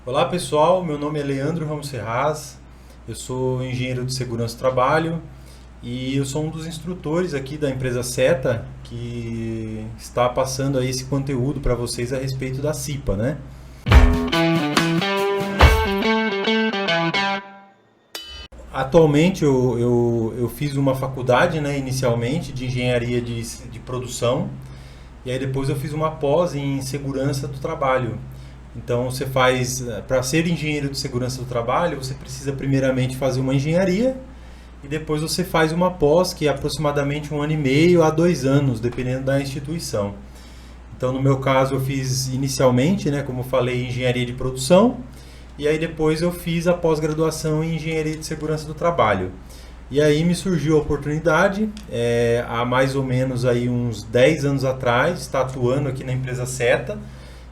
Olá pessoal, meu nome é Leandro Ramos Ferraz, eu sou engenheiro de segurança do trabalho e eu sou um dos instrutores aqui da empresa Seta que está passando aí esse conteúdo para vocês a respeito da CIPA, né? Atualmente eu fiz uma faculdade, né, inicialmente de engenharia de produção e aí depois eu fiz uma pós em segurança do trabalho. Então você faz, para ser engenheiro de segurança do trabalho, você precisa primeiramente fazer uma engenharia e depois você faz uma pós que é aproximadamente 1 ano e meio a 2 anos, dependendo da instituição. Então no meu caso eu fiz inicialmente, né, como eu falei, engenharia de produção e aí depois eu fiz a pós-graduação em engenharia de segurança do trabalho. E aí me surgiu a oportunidade, há mais ou menos aí uns 10 anos atrás, estar atuando aqui na empresa Seta.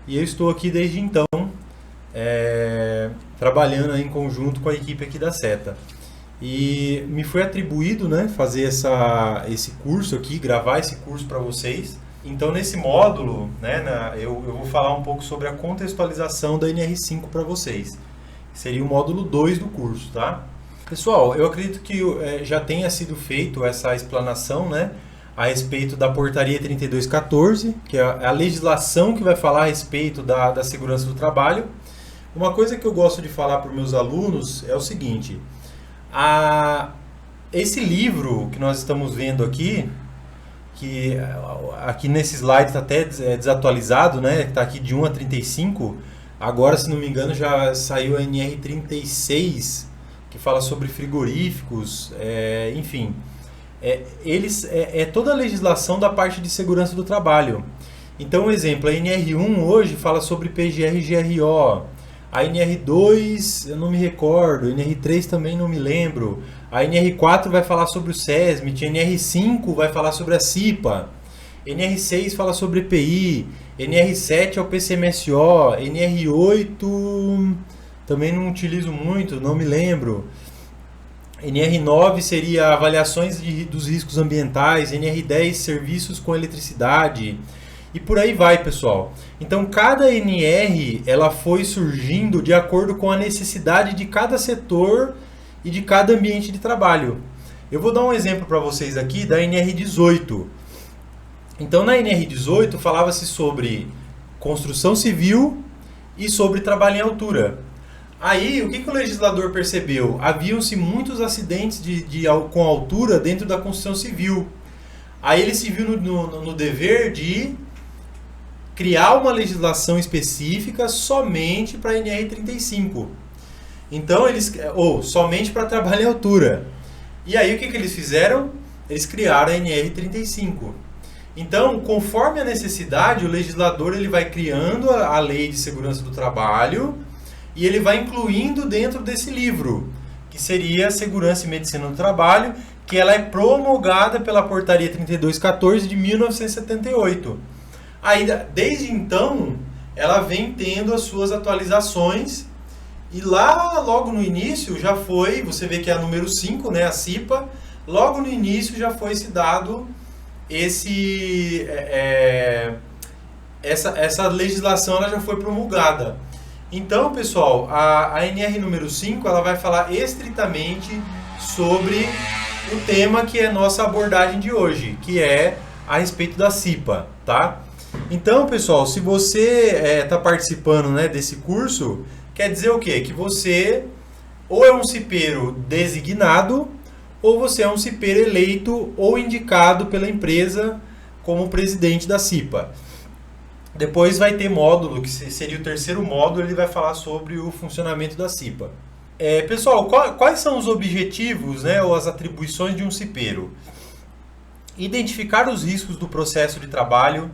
E eu estou aqui desde então, trabalhando em conjunto com a equipe aqui da Seta. E me foi atribuído, né, fazer esse curso aqui, gravar esse curso para vocês. Então, nesse módulo, né, eu vou falar um pouco sobre a contextualização da NR5 para vocês. Seria o módulo 2 do curso, tá? Pessoal, eu acredito que já tenha sido feito essa explanação, né, a respeito da portaria 3214, que é a legislação que vai falar a respeito da segurança do trabalho. Uma coisa que eu gosto de falar para os meus alunos é o seguinte: esse livro que nós estamos vendo aqui, que aqui nesse slide está até desatualizado, né? Está aqui de 1 a 35, agora, se não me engano, já saiu a NR36, que fala sobre frigoríficos, enfim. Toda a legislação da parte de segurança do trabalho. Então, um exemplo, a NR1 hoje fala sobre PGR e GRO, a NR2 eu não me recordo, a NR3 também não me lembro, a NR4 vai falar sobre o SESMIT, a NR5 vai falar sobre a CIPA, NR6 fala sobre EPI, NR7 é o PCMSO, NR8 também não utilizo muito, não me lembro. NR9 seria avaliações dos riscos ambientais, NR10 serviços com eletricidade e por aí vai, pessoal. Então cada NR ela foi surgindo de acordo com a necessidade de cada setor e de cada ambiente de trabalho. Eu vou dar um exemplo para vocês aqui da NR18. Então na NR18 falava-se sobre construção civil e sobre trabalho em altura. Aí, o que o legislador percebeu? Haviam-se muitos acidentes com altura dentro da construção civil. Aí ele se viu no dever de criar uma legislação específica somente para a NR35. Então, somente para trabalho em altura. E aí, o que eles fizeram? Eles criaram a NR35. Então, conforme a necessidade, o legislador ele vai criando a lei de segurança do trabalho e ele vai incluindo dentro desse livro, que seria Segurança e Medicina do Trabalho, que ela é promulgada pela Portaria 3214 de 1978. Aí, desde então, ela vem tendo as suas atualizações e lá, logo no início, já foi, você vê que é a número 5, né, a CIPA, logo no início já foi se dado essa legislação ela já foi promulgada. Então, pessoal, a NR número 5 ela vai falar estritamente sobre o tema que é nossa abordagem de hoje, que é a respeito da CIPA, tá? Então, pessoal, se você está participando, né, desse curso, quer dizer o quê? Que você ou é um cipeiro designado ou você é um cipeiro eleito ou indicado pela empresa como presidente da CIPA. Depois vai ter módulo, que seria o terceiro módulo, ele vai falar sobre o funcionamento da CIPA. Pessoal, quais são os objetivos, né, ou as atribuições de um cipeiro? Identificar os riscos do processo de trabalho,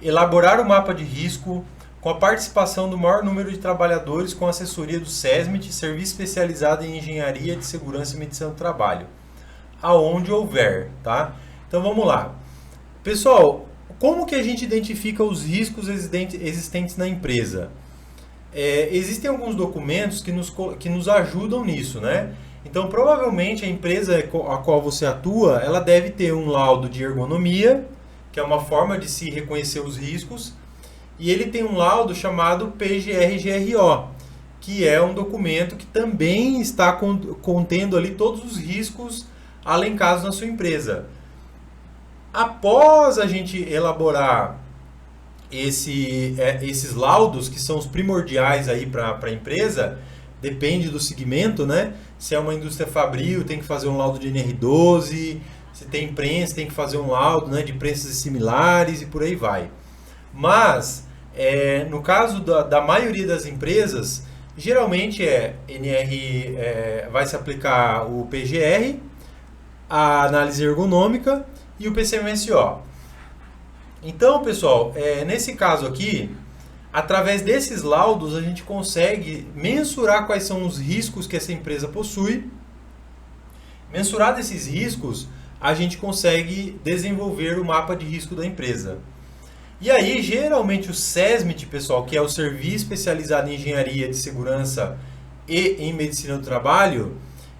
elaborar o mapa de risco, com a participação do maior número de trabalhadores com assessoria do SESMIT, Serviço Especializado em Engenharia de Segurança e Medicina do Trabalho, aonde houver, tá? Então vamos lá. Pessoal, como que a gente identifica os riscos existentes na empresa? Existem alguns documentos que nos ajudam nisso, né? Então, provavelmente, a empresa a qual você atua, ela deve ter um laudo de ergonomia, que é uma forma de se reconhecer os riscos, e ele tem um laudo chamado PGR-GRO, que é um documento que também está contendo ali todos os riscos alencados na sua empresa. Após a gente elaborar esses laudos, que são os primordiais aí para a empresa, depende do segmento, né? Se é uma indústria fabril, tem que fazer um laudo de NR12, se tem prensa, tem que fazer um laudo, né, de prensas e similares e por aí vai. Mas, no caso da maioria das empresas, geralmente vai se aplicar o PGR, a análise ergonômica e o PCMSO. Então, pessoal, nesse caso aqui, através desses laudos, a gente consegue mensurar quais são os riscos que essa empresa possui. Mensurado esses riscos, a gente consegue desenvolver o mapa de risco da empresa. E aí, geralmente, o SESMIT, pessoal, que é o Serviço Especializado em Engenharia de Segurança e em Medicina do Trabalho,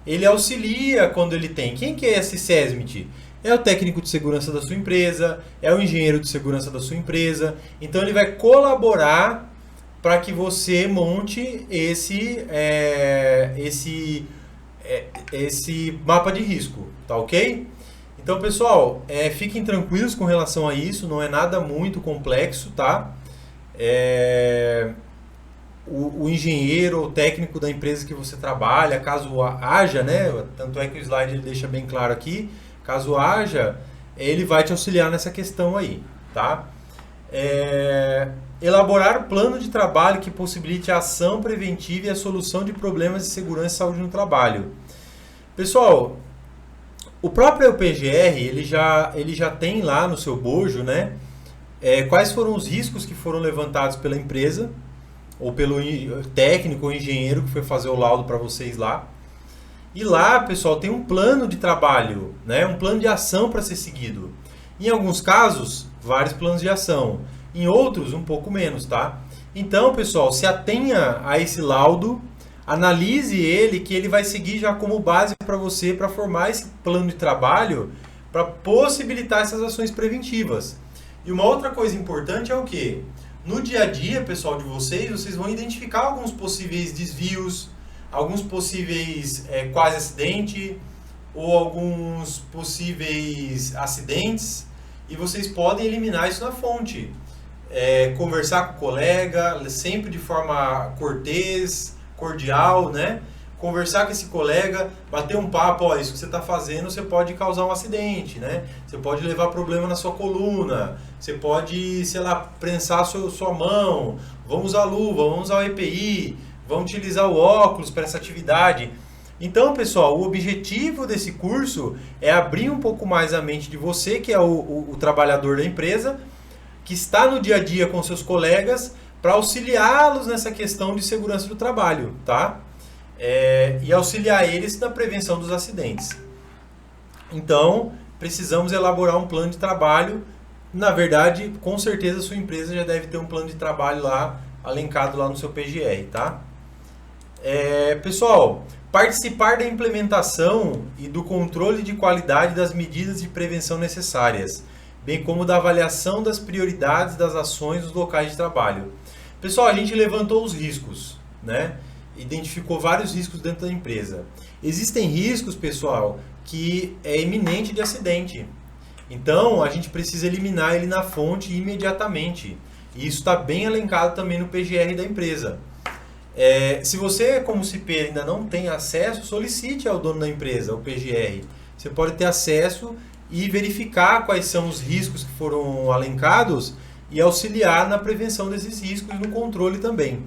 ele auxilia quando ele tem. Quem que é esse SESMIT? É o técnico de segurança da sua empresa, é o engenheiro de segurança da sua empresa. Então, ele vai colaborar para que você monte esse mapa de risco, tá ok? Então, pessoal, fiquem tranquilos com relação a isso, não é nada muito complexo, tá? O engenheiro ou técnico da empresa que você trabalha, caso haja, né? Tanto é que o slide ele deixa bem claro aqui, caso haja, ele vai te auxiliar nessa questão aí, tá? Elaborar o plano de trabalho que possibilite a ação preventiva e a solução de problemas de segurança e saúde no trabalho. Pessoal, o próprio PGR, ele já tem lá no seu bojo, né? Quais foram os riscos que foram levantados pela empresa, ou pelo técnico ou engenheiro que foi fazer o laudo para vocês lá. E lá, pessoal, tem um plano de trabalho, né? Um plano de ação para ser seguido. Em alguns casos, vários planos de ação. Em outros, um pouco menos, tá? Então, pessoal, se atenha a esse laudo, analise ele, que ele vai seguir já como base para você, para formar esse plano de trabalho, para possibilitar essas ações preventivas. E uma outra coisa importante é o quê? No dia a dia, pessoal, de vocês vão identificar alguns possíveis desvios, alguns possíveis quase acidente, ou alguns possíveis acidentes, e vocês podem eliminar isso na fonte. Conversar com o colega, sempre de forma cortês, cordial, né? Conversar com esse colega, bater um papo, isso que você está fazendo, você pode causar um acidente, né? Você pode levar problema na sua coluna, você pode, sei lá, prensar sua mão, vamos usar luva, vamos usar o EPI, vamos utilizar o óculos para essa atividade. Então, pessoal, o objetivo desse curso é abrir um pouco mais a mente de você, que é o trabalhador da empresa, que está no dia a dia com seus colegas, para auxiliá-los nessa questão de segurança do trabalho, tá? E auxiliar eles na prevenção dos acidentes. Então, precisamos elaborar um plano de trabalho. Na verdade, com certeza a sua empresa já deve ter um plano de trabalho lá, alencado lá no seu PGR, tá? Pessoal, participar da implementação e do controle de qualidade das medidas de prevenção necessárias, bem como da avaliação das prioridades das ações dos locais de trabalho. Pessoal, a gente levantou os riscos, né? Identificou vários riscos dentro da empresa. Existem riscos, pessoal, que é iminente de acidente. Então, a gente precisa eliminar ele na fonte imediatamente. E isso está bem elencado também no PGR da empresa. Se você, como CP, ainda não tem acesso, solicite ao dono da empresa, o PGR. Você pode ter acesso e verificar quais são os riscos que foram alencados e auxiliar na prevenção desses riscos e no controle também.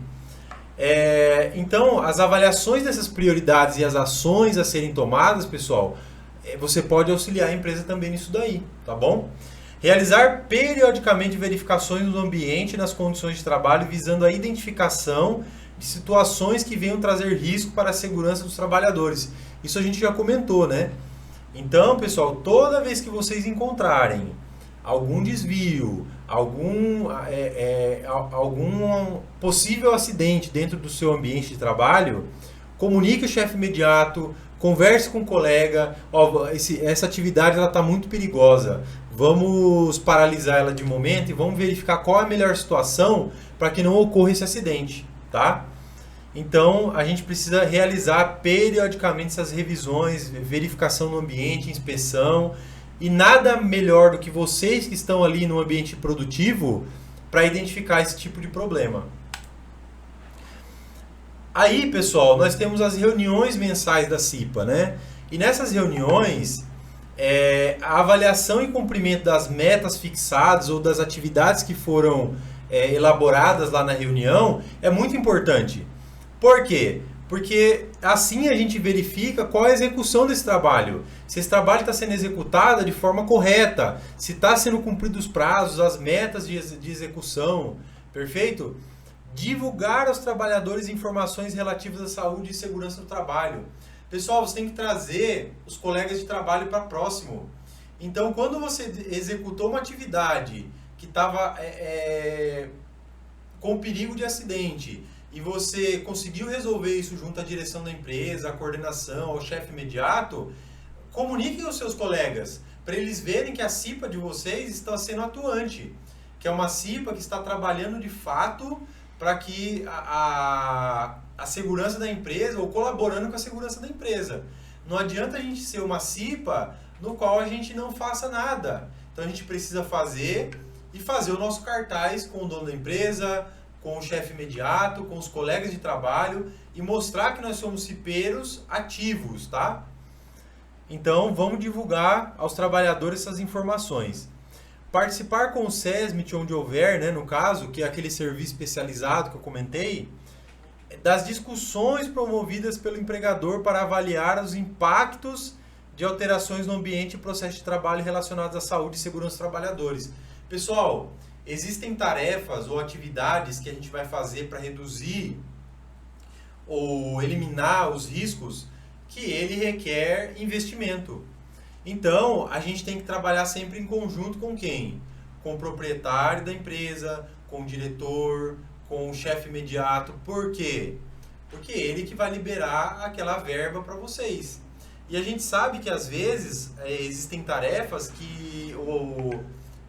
Então, as avaliações dessas prioridades e as ações a serem tomadas, pessoal, você pode auxiliar a empresa também nisso daí, tá bom? Realizar periodicamente verificações no ambiente e nas condições de trabalho, visando a identificação de situações que venham trazer risco para a segurança dos trabalhadores. Isso a gente já comentou, né? Então, pessoal, toda vez que vocês encontrarem algum desvio, algum possível acidente dentro do seu ambiente de trabalho, comunique o chefe imediato, converse com o colega, essa atividade está muito perigosa, vamos paralisar ela de momento e vamos verificar qual é a melhor situação para que não ocorra esse acidente, tá? Então, a gente precisa realizar periodicamente essas revisões, verificação no ambiente, inspeção, e nada melhor do que vocês que estão ali no ambiente produtivo para identificar esse tipo de problema. Aí, pessoal, nós temos as reuniões mensais da CIPA, né? E nessas reuniões, a avaliação e cumprimento das metas fixadas ou das atividades que foram elaboradas lá na reunião é muito importante. Por quê? Porque assim a gente verifica qual é a execução desse trabalho. Se esse trabalho está sendo executado de forma correta, se está sendo cumpridos os prazos, as metas de execução, perfeito? Divulgar aos trabalhadores informações relativas à saúde e segurança do trabalho. Pessoal, você tem que trazer os colegas de trabalho para próximo. Então, quando você executou uma atividade que estava com perigo de acidente e você conseguiu resolver isso junto à direção da empresa, à coordenação, ao chefe imediato, comuniquem aos seus colegas para eles verem que a CIPA de vocês está sendo atuante, que é uma CIPA que está trabalhando de fato para que a segurança da empresa, ou colaborando com a segurança da empresa. Não adianta a gente ser uma CIPA no qual a gente não faça nada. Então a gente precisa fazer o nosso cartaz com o dono da empresa, com o chefe imediato, com os colegas de trabalho e mostrar que nós somos cipeiros ativos, tá? Então vamos divulgar aos trabalhadores essas informações. Participar com o SESMIT, onde houver, né, no caso, que é aquele serviço especializado que eu comentei, das discussões promovidas pelo empregador para avaliar os impactos de alterações no ambiente e processo de trabalho relacionados à saúde e segurança dos trabalhadores. Pessoal, existem tarefas ou atividades que a gente vai fazer para reduzir ou eliminar os riscos que ele requer investimento. Então, a gente tem que trabalhar sempre em conjunto com quem? Com o proprietário da empresa, com o diretor, com o chefe imediato. Por quê? Porque ele que vai liberar aquela verba para vocês. E a gente sabe que às vezes existem tarefas ou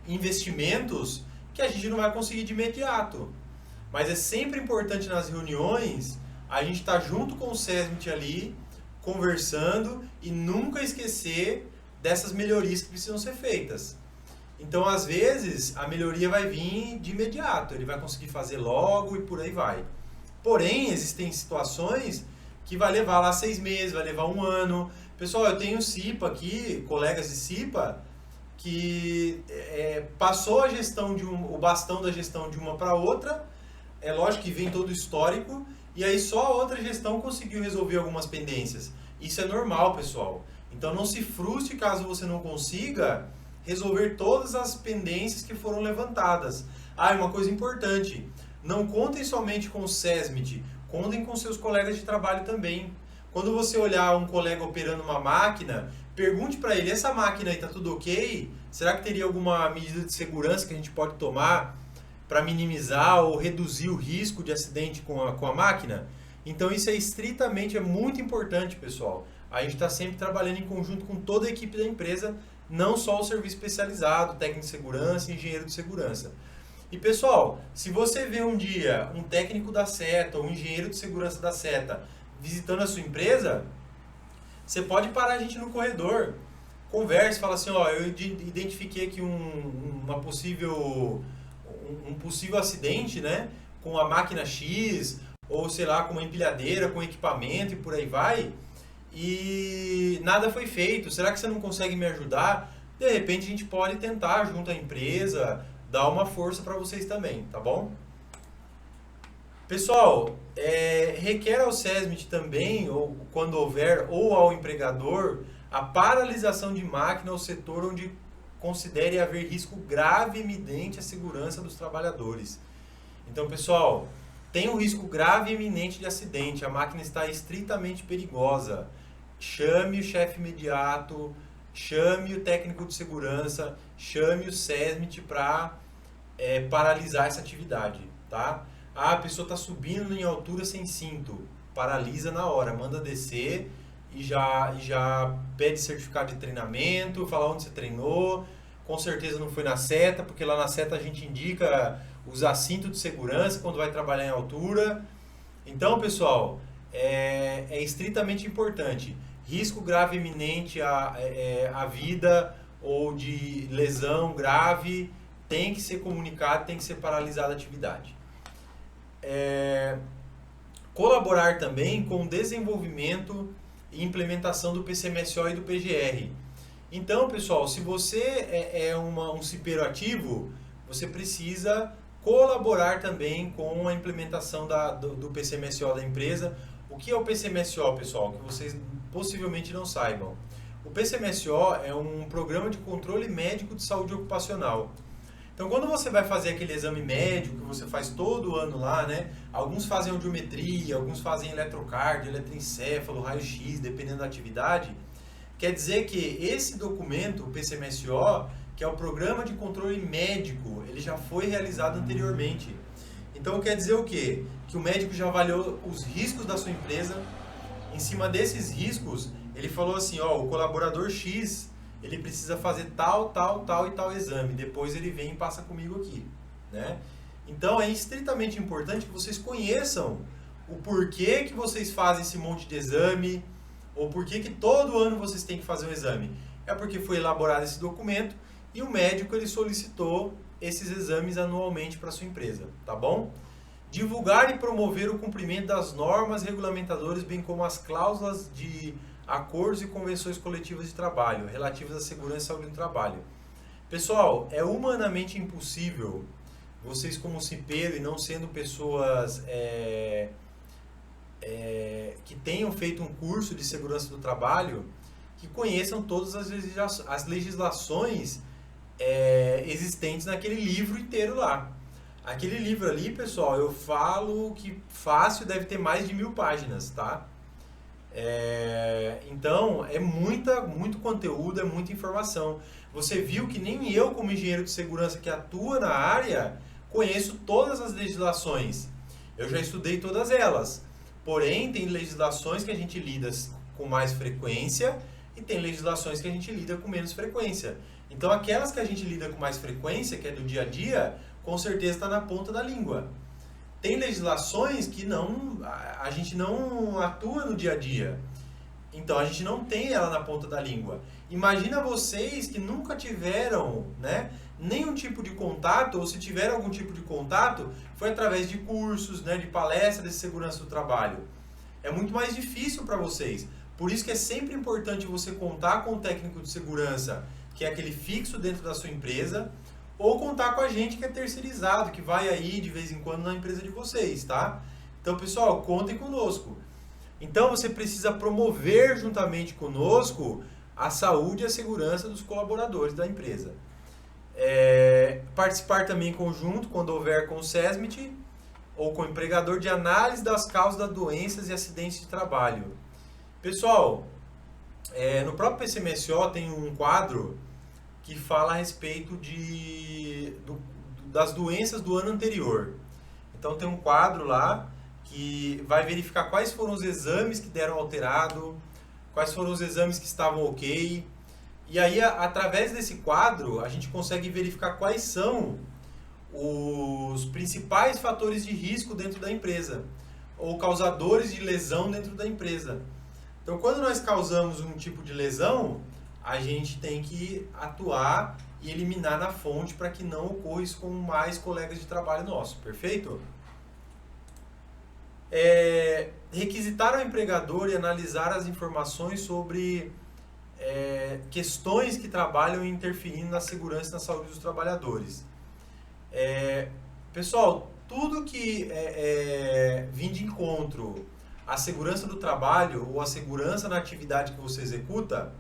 investimentos que a gente não vai conseguir de imediato. Mas é sempre importante nas reuniões a gente estar junto com o SESMIT ali, conversando e nunca esquecer dessas melhorias que precisam ser feitas. Então, às vezes, a melhoria vai vir de imediato, ele vai conseguir fazer logo e por aí vai. Porém, existem situações que vai levar lá 6 meses, vai levar 1 ano. Pessoal, eu tenho CIPA aqui, colegas de CIPA, que passou a gestão o bastão da gestão de uma para outra, é lógico que vem todo o histórico, e aí só a outra gestão conseguiu resolver algumas pendências. Isso é normal, pessoal. Então não se frustre caso você não consiga resolver todas as pendências que foram levantadas. Ah, e uma coisa importante, não contem somente com o SESMIT, contem com seus colegas de trabalho também. Quando você olhar um colega operando uma máquina, pergunte para ele, essa máquina aí está tudo ok? Será que teria alguma medida de segurança que a gente pode tomar para minimizar ou reduzir o risco de acidente com a máquina? Então isso é muito importante, pessoal. A gente está sempre trabalhando em conjunto com toda a equipe da empresa, não só o serviço especializado, técnico de segurança e engenheiro de segurança. E pessoal, se você vê um dia um técnico da SETA ou um engenheiro de segurança da SETA visitando a sua empresa, você pode parar a gente no corredor, converse, fala assim, ó, eu identifiquei aqui um possível acidente, né, com a máquina X, ou sei lá, com uma empilhadeira, com equipamento e por aí vai, e nada foi feito. Será que você não consegue me ajudar? De repente a gente pode tentar, junto à empresa, dar uma força para vocês também, tá bom? Pessoal, requer ao SESMIT também, ou quando houver, ou ao empregador, a paralisação de máquina ou setor onde considere haver risco grave iminente à segurança dos trabalhadores. Então, pessoal, tem um risco grave e iminente de acidente, a máquina está estritamente perigosa. Chame o chefe imediato, chame o técnico de segurança, chame o SESMIT para paralisar essa atividade, tá? Ah, a pessoa está subindo em altura sem cinto, paralisa na hora, manda descer e já pede certificado de treinamento, fala onde você treinou, com certeza não foi na seta, porque lá na seta a gente indica usar cinto de segurança quando vai trabalhar em altura. Então, pessoal, é estritamente importante. Risco grave iminente à vida ou de lesão grave tem que ser comunicado, tem que ser paralisada a atividade. Colaborar também com o desenvolvimento e implementação do PCMSO e do PGR. Então, pessoal, se você é um cipeiro ativo, você precisa colaborar também com a implementação do PCMSO da empresa. O que é o PCMSO, pessoal? Que vocês possivelmente não saibam. O PCMSO é um programa de controle médico de saúde ocupacional. Então, quando você vai fazer aquele exame médico que você faz todo ano lá, né? Alguns fazem audiometria, alguns fazem eletrocardio, eletroencefalo, raio-x, dependendo da atividade. Quer dizer que esse documento, o PCMSO, que é o Programa de Controle Médico, ele já foi realizado anteriormente. Então, quer dizer o quê? Que o médico já avaliou os riscos da sua empresa. Em cima desses riscos, ele falou assim, ó, o colaborador X, ele precisa fazer tal e tal exame. Depois ele vem e passa comigo aqui, né? Então, é estritamente importante que vocês conheçam o porquê que vocês fazem esse monte de exame, ou por que todo ano vocês têm que fazer um exame? É porque foi elaborado esse documento e o médico ele solicitou esses exames anualmente para sua empresa, tá bom? Divulgar e promover o cumprimento das normas regulamentadoras, bem como as cláusulas de acordos e convenções coletivas de trabalho relativas à segurança e saúde no trabalho. Pessoal, é humanamente impossível vocês como cipeiro e não sendo pessoas que tenham feito um curso de segurança do trabalho, que conheçam todas as legislações existentes naquele livro inteiro lá. Aquele livro ali, pessoal, eu falo que fácil deve ter mais de 1000 páginas, tá? Então, é muito conteúdo, é muita informação. Você viu que nem eu, como engenheiro de segurança que atua na área, conheço todas as legislações. Eu já estudei todas elas. Porém, tem legislações que a gente lida com mais frequência e tem legislações que a gente lida com menos frequência. Então, aquelas que a gente lida com mais frequência, que é do dia a dia, com certeza está na ponta da língua. Tem legislações que a gente não atua no dia a dia. Então, a gente não tem ela na ponta da língua. Imagina vocês que nunca tiveram, né, nenhum tipo de contato, ou se tiveram algum tipo de contato, foi através de cursos, né, de palestras de segurança do trabalho. É muito mais difícil para vocês. Por isso que é sempre importante você contar com o técnico de segurança, que é aquele fixo dentro da sua empresa, ou contar com a gente que é terceirizado, que vai aí de vez em quando na empresa de vocês, tá? Então, pessoal, contem conosco. Então, você precisa promover juntamente conosco a saúde e a segurança dos colaboradores da empresa. Participar também em conjunto, quando houver com o SESMIT ou com o empregador, de análise das causas das doenças e acidentes de trabalho. Pessoal, no próprio PCMSO tem um quadro que fala a respeito das doenças do ano anterior. Então tem um quadro lá que vai verificar quais foram os exames que deram alterado, quais foram os exames que estavam ok. E aí, através desse quadro, a gente consegue verificar quais são os principais fatores de risco dentro da empresa, ou causadores de lesão dentro da empresa. Então, quando nós causamos um tipo de lesão, a gente tem que atuar e eliminar na fonte para que não ocorra isso com mais colegas de trabalho nossos, perfeito? Requisitar ao empregador e analisar as informações sobre questões que trabalham interferindo na segurança e na saúde dos trabalhadores. Pessoal, tudo que vem de encontro à segurança do trabalho ou à segurança na atividade que você executa,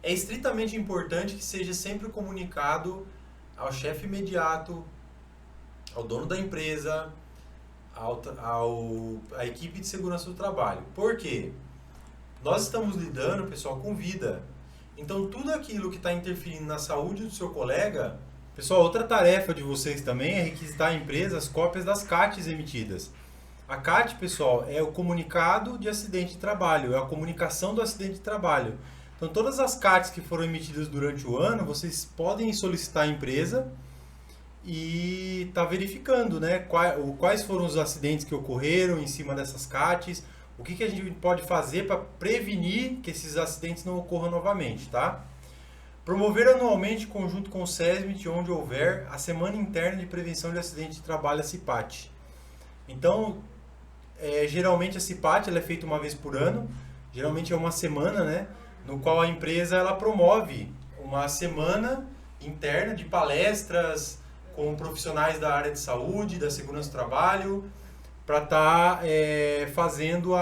é estritamente importante que seja sempre comunicado ao chefe imediato, ao dono da empresa, à equipe de segurança do trabalho. Por quê? Nós estamos lidando, pessoal, com vida. Então, tudo aquilo que está interferindo na saúde do seu colega... Pessoal, outra tarefa de vocês também é requisitar à empresa as cópias das CATs emitidas. A CAT, pessoal, é o comunicado de acidente de trabalho, é a comunicação do acidente de trabalho. Então, todas as CATs que foram emitidas durante o ano, vocês podem solicitar à empresa e está verificando, né, quais foram os acidentes que ocorreram em cima dessas CATs, o que a gente pode fazer para prevenir que esses acidentes não ocorram novamente, tá? Promover anualmente, em conjunto com o SESMIT, onde houver, a Semana Interna de Prevenção de Acidentes de Trabalho, a CIPAT. Então, geralmente a CIPAT ela é feita uma vez por ano, geralmente é uma semana, né, no qual a empresa ela promove uma semana interna de palestras com profissionais da área de saúde, da segurança do trabalho, para estar fazendo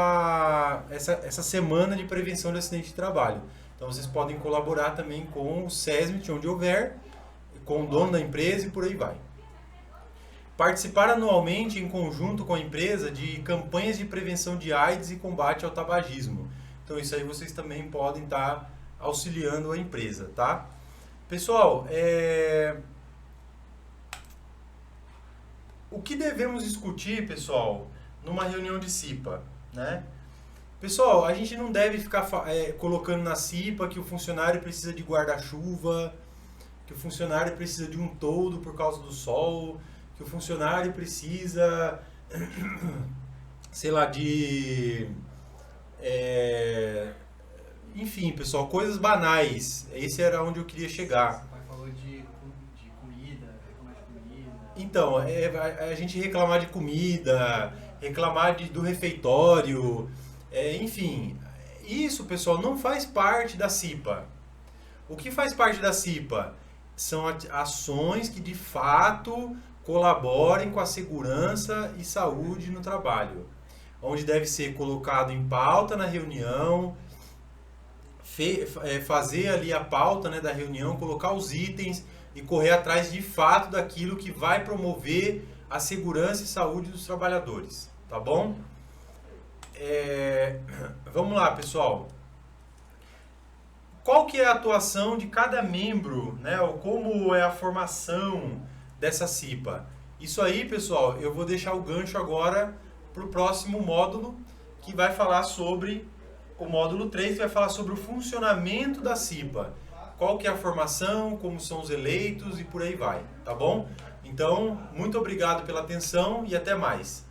essa semana de prevenção de acidente de trabalho. Então vocês podem colaborar também com o SESMIT, onde houver, com o dono da empresa e por aí vai. Participar anualmente em conjunto com a empresa de campanhas de prevenção de AIDS e combate ao tabagismo. Então isso aí vocês também podem estar auxiliando a empresa, tá? Pessoal, o que devemos discutir, pessoal, numa reunião de CIPA, né? Pessoal, a gente não deve ficar colocando na CIPA que o funcionário precisa de guarda-chuva, que o funcionário precisa de um toldo por causa do sol, que o funcionário precisa, sei lá, enfim, pessoal, coisas banais. Esse era onde eu queria chegar. Você falou de comida, reclamar de comida. Então, a gente reclamar de comida, reclamar do refeitório, enfim, isso, pessoal, não faz parte da CIPA. O que faz parte da CIPA são ações que de fato colaborem com a segurança e saúde no trabalho, onde deve ser colocado em pauta na reunião, fazer ali a pauta, né, da reunião, colocar os itens e correr atrás de fato daquilo que vai promover a segurança e saúde dos trabalhadores, tá bom? Vamos lá, pessoal. Qual que é a atuação de cada membro, né? Ou como é a formação dessa CIPA? Isso aí, pessoal, eu vou deixar o gancho agora para o próximo módulo, que vai falar sobre o módulo 3, que vai falar sobre o funcionamento da CIPA. Qual que é a formação, como são os eleitos e por aí vai, tá bom? Então, muito obrigado pela atenção e até mais.